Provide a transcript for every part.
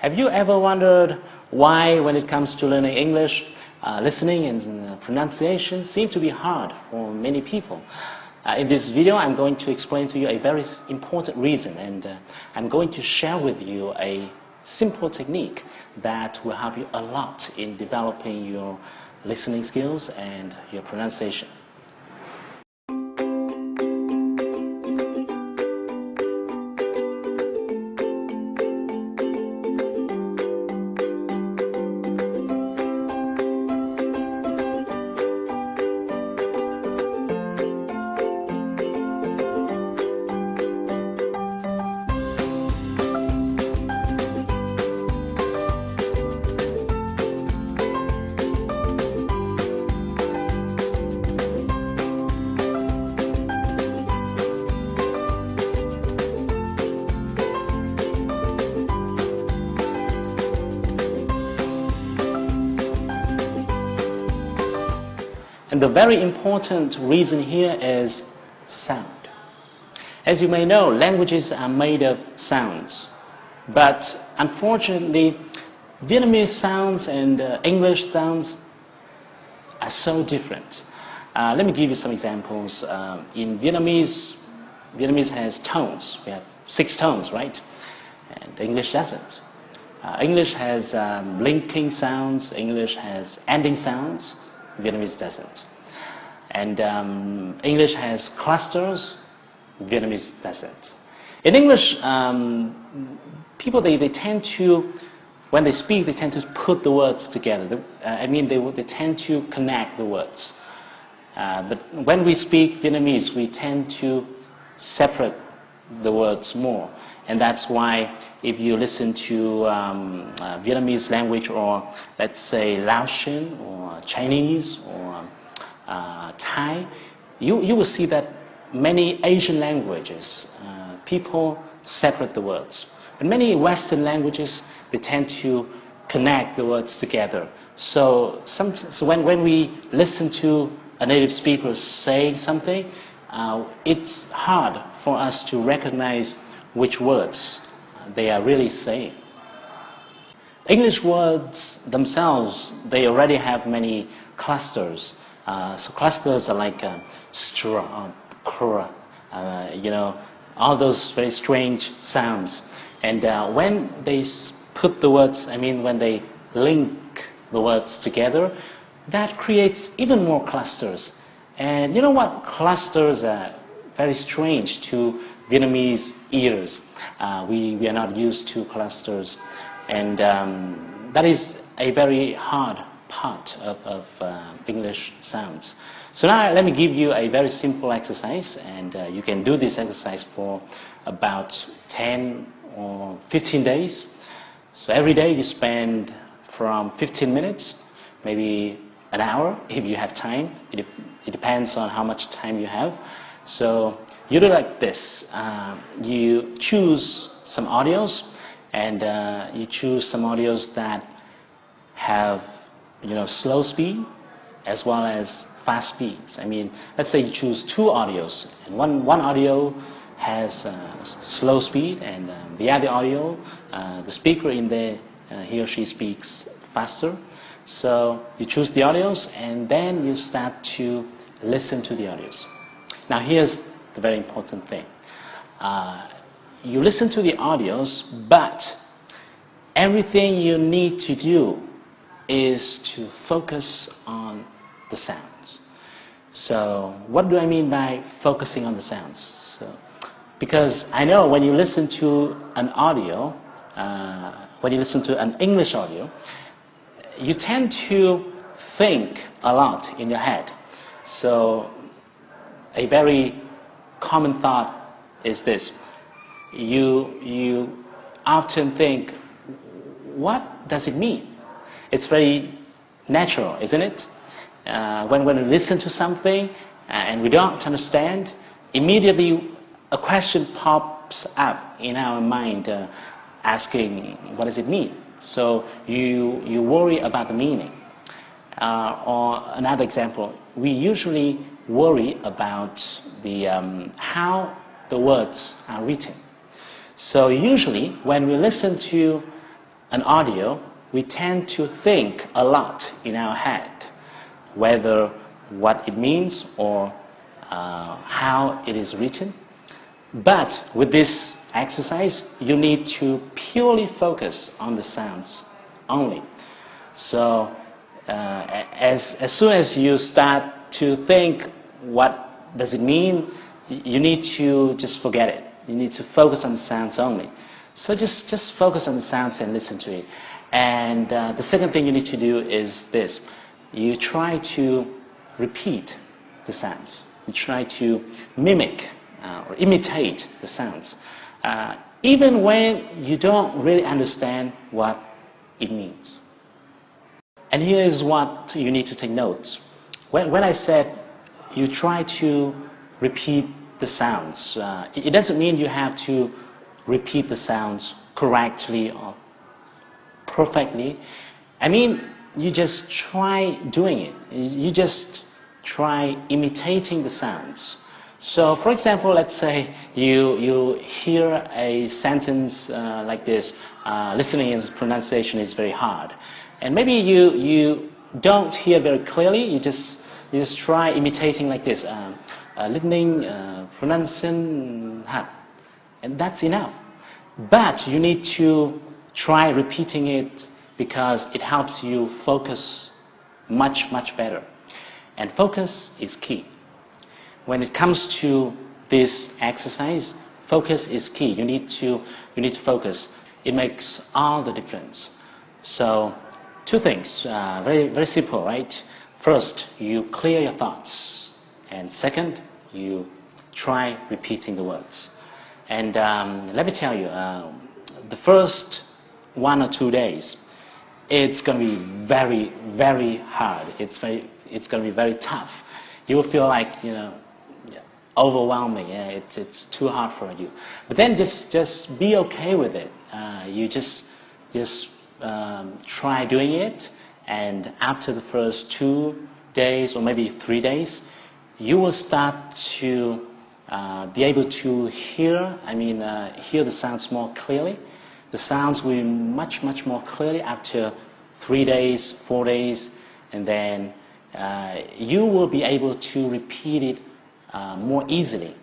Have you ever wondered why, when it comes to learning English, listening and pronunciation seem to be hard for many people? In this video, I'm going to explain to you a very important reason, and I'm going to share with you a simple technique that will help you a lot in developing your listening skills and your pronunciation. And the very important reason here is sound. As you may know, languages are made of sounds. But unfortunately, Vietnamese sounds and English sounds are so different. Let me give you some examples. In Vietnamese has tones. We have 6 tones, right? And English doesn't. English has linking sounds. English has ending sounds. Vietnamese doesn't. And English has clusters, Vietnamese doesn't. In English, people, they tend to, when they speak, they tend to put the words together. They tend to connect the words. But when we speak Vietnamese, we tend to separate the words more. And that's why if you listen to Vietnamese language, or let's say Laotian or Chinese or Thai, you will see that many Asian languages, people separate the words. But many Western languages, they tend to connect the words together. So when we listen to a native speaker say something, it's hard for us to recognize which words they are really saying. English words themselves, they already have many clusters. So clusters are like straw, cr, all those very strange sounds. And when they put the words, when they link the words together, that creates even more clusters. And you know what? Clusters are very strange to Vietnamese ears. We are not used to clusters, and that is a very hard part of English sounds. So now let me give you a very simple exercise, and you can do this exercise for about 10 or 15 days. So every day you spend from 15 minutes, maybe an hour if you have time. It depends on how much time you have. So you do like this. You choose some audios, and you choose some audios that have slow speed as well as fast speeds. Let's say you choose 2 audios, and one audio has slow speed, and the other audio, the speaker in there, he or she speaks faster. So you choose the audios, and then you start to listen to the audios. Now here's the very important thing. You listen to the audios, but everything you need to do is to focus on the sounds. So what do I mean by focusing on the sounds? Because I know when you listen to an audio, when you listen to an English audio, you tend to think a lot in your head. So a very common thought is this. You often think, what does it mean? It's very natural, isn't it? When we listen to something and we don't understand, immediately a question pops up in our mind asking, what does it mean? So you worry about the meaning. Or another example, we usually worry about how the words are written. So usually when we listen to an audio, we tend to think a lot in our head, whether what it means or how it is written. But with this exercise, you need to purely focus on the sounds only. So as soon as you start to think what does it mean, you need to just forget it. You need to focus on the sounds only. So just focus on the sounds and listen to it. And the second thing you need to do is this. You try to repeat the sounds. You try to mimic or imitate the sounds, even when you don't really understand what it means. And here is what you need to take notes. When I said you try to repeat the sounds, it doesn't mean you have to repeat the sounds correctly or perfectly. I mean, you just try doing it. You just try imitating the sounds. So, for example, let's say you hear a sentence like this. Listening and pronunciation is very hard, and maybe you don't hear very clearly. You just try imitating like this. Listening, pronouncing hard, and that's enough. But you need to try repeating it because it helps you focus much better. And focus is key. When it comes to this exercise, focus is key. You need to focus. It makes all the difference. So, two things, very simple, right? First, you clear your thoughts, and second, you try repeating the words. And let me tell you, the first 1 or 2 days, it's going to be very hard. It's going to be very tough. You will feel like, overwhelming. Yeah, it's too hard for you. But then just be okay with it. You just try doing it, and after the first 2 days or maybe 3 days, you will start to be able to hear the sounds more clearly. The sounds will be much more clearly after 3 days, 4 days, and then you will be able to repeat it more easily.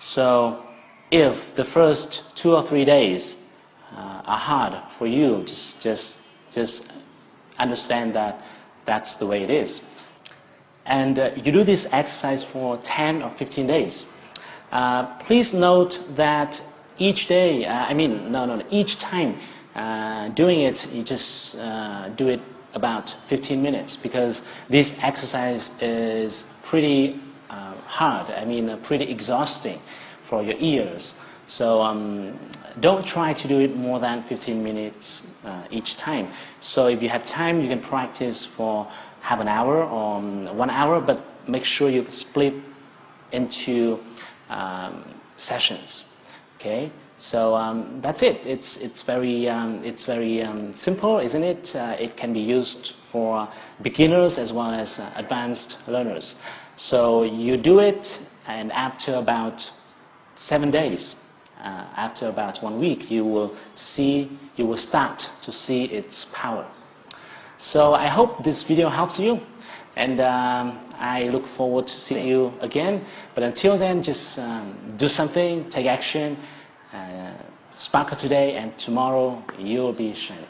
So if the first 2 or 3 days are hard for you, just understand that that's the way it is. And you do this exercise for 10 or 15 days. Please note that each day, each time doing it, you just do it about 15 minutes, because this exercise is pretty hard, pretty exhausting for your ears. So don't try to do it more than 15 minutes each time. So if you have time, you can practice for half an hour or 1 hour, but make sure you split into sessions. Okay, so that's it. It's very simple, isn't it? It can be used for beginners as well as advanced learners. So you do it, and after about 7 days, after about 1 week, you will start to see its power. So I hope this video helps you, and I look forward to seeing you again. But until then, just do something, take action, sparkle today, and tomorrow you will be shining.